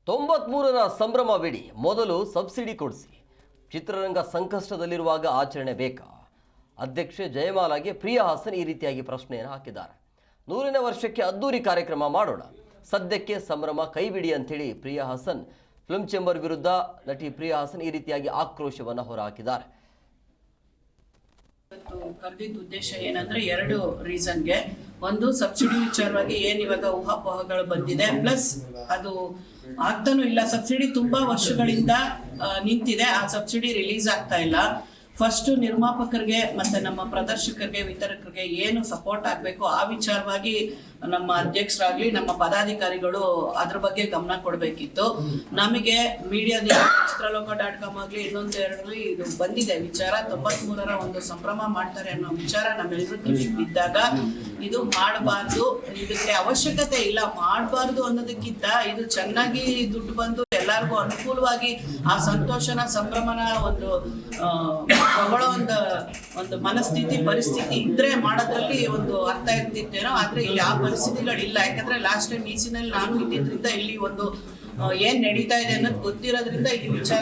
93ರ ಸಂಭ್ರಮವಿಡಿ ಮೊದಲು ಸಬ್ಸಿಡಿ ಕೊಡಿಸಿ. ಚಿತ್ರರಂಗ ಸಂಕಷ್ಟದಲ್ಲಿರುವಾಗ ಆಚರಣೆ ಬೇಕಾ? ಅಧ್ಯಕ್ಷೆ ಜಯಮಾಲಾಗೆ ಪ್ರಿಯಾ ಹಾಸನ್ ಈ ರೀತಿಯಾಗಿ ಪ್ರಶ್ನೆಯನ್ನು ಹಾಕಿದ್ದಾರೆ. 100ನೇ ವರ್ಷಕ್ಕೆ ಅದ್ದೂರಿ ಕಾರ್ಯಕ್ರಮ ಮಾಡೋಣ, ಸದ್ಯಕ್ಕೆ ಸಂಭ್ರಮ ಕೈಬಿಡಿ ಅಂತೇಳಿ ಪ್ರಿಯಾ ಹಾಸನ್ ಫಿಲ್ಮ್ ಚೇಂಬರ್ ವಿರುದ್ಧ ನಟಿ ಪ್ರಿಯಾ ಹಾಸನ್ ಈ ರೀತಿಯಾಗಿ ಆಕ್ರೋಶವನ್ನು ಹೊರಹಾಕಿದ್ದಾರೆ. ಕರೆದಿದ್ದ ಉದ್ದೇಶ ಏನಂದ್ರೆ ಎರಡು ರೀಸನ್ಗೆ. ಒಂದು ಸಬ್ಸಿಡಿ ವಿಚಾರವಾಗಿ ಏನ್ ಇವಾಗ ಊಹಾಪೋಹಗಳು ಬಂದಿದೆ, ಪ್ಲಸ್ ಅದು ಆಗ್ತಾನೂ ಇಲ್ಲ. ಸಬ್ಸಿಡಿ ತುಂಬಾ ವರ್ಷಗಳಿಂದ ನಿಂತಿದೆ, ಆ ಸಬ್ಸಿಡಿ ರಿಲೀಸ್ ಆಗ್ತಾ ಇಲ್ಲ. ಫಸ್ಟ್ ನಿರ್ಮಾಪಕರಿಗೆ ಮತ್ತೆ ನಮ್ಮ ಪ್ರದರ್ಶಕರಿಗೆ ವಿತರಕರಿಗೆ ಏನು ಸಪೋರ್ಟ್ ಆಗ್ಬೇಕು ಆ ವಿಚಾರವಾಗಿ ನಮ್ಮ ಅಧ್ಯಕ್ಷರಾಗ್ಲಿ ನಮ್ಮ ಪದಾಧಿಕಾರಿಗಳು ಅದ್ರ ಬಗ್ಗೆ ಗಮನ ಕೊಡ್ಬೇಕಿತ್ತು. ನಮಗೆ ಮೀಡಿಯಾದಿಂದ ಚಿತ್ರಲೋಕ.com ಆಗ್ಲಿ ಇನ್ನೊಂದು ಎರಡರಲ್ಲಿ ಇದು ಬಂದಿದೆ ವಿಚಾರ. 93ರ ಒಂದು ಸಂಭ್ರಮ ಮಾಡ್ತಾರೆ ಅನ್ನೋ ವಿಚಾರ ನಮ್ಮೆಲ್ಲರೂ ಕಿವಿ ಬಿದ್ದಾಗ ಇದು ಮಾಡಬಾರ್ದು, ಇದಕ್ಕೆ ಅವಶ್ಯಕತೆ ಇಲ್ಲ, ಮಾಡಬಾರ್ದು ಅನ್ನೋದಕ್ಕಿಂತ ಇದು ಚೆನ್ನಾಗಿ ದುಡ್ಡು ಬಂದು ಎಲ್ಲರಿಗೂ ಅನುಕೂಲವಾಗಿ ಆ ಸಂತೋಷನ ಸಂಭ್ರಮನ ಒಂದು ತಗೊಳ್ಳೋ ಒಂದು ಮನಸ್ಥಿತಿ ಪರಿಸ್ಥಿತಿ ಇದ್ರೆ ಮಾಡೋದ್ರಲ್ಲಿ ಒಂದು ಅರ್ಥ ಇರ್ತಿತ್ತೇನೋ. ಆದ್ರೆ ಇಲ್ಲಿ ಆ ಪರಿಸ್ಥಿತಿಗಳಿಲ್ಲ. ಯಾಕಂದ್ರೆ ಲಾಸ್ಟ್ ಟೈಮ್ ಈಸಿನಲ್ಲಿ ನಾನು ಇದ್ದಿದ್ರಿಂದ ಇಲ್ಲಿ ಒಂದು ಏನ್ ನಡೀತಾ ಇದೆ ಅನ್ನೋದು ಗೊತ್ತಿರೋದ್ರಿಂದ ಈ ವಿಚಾರ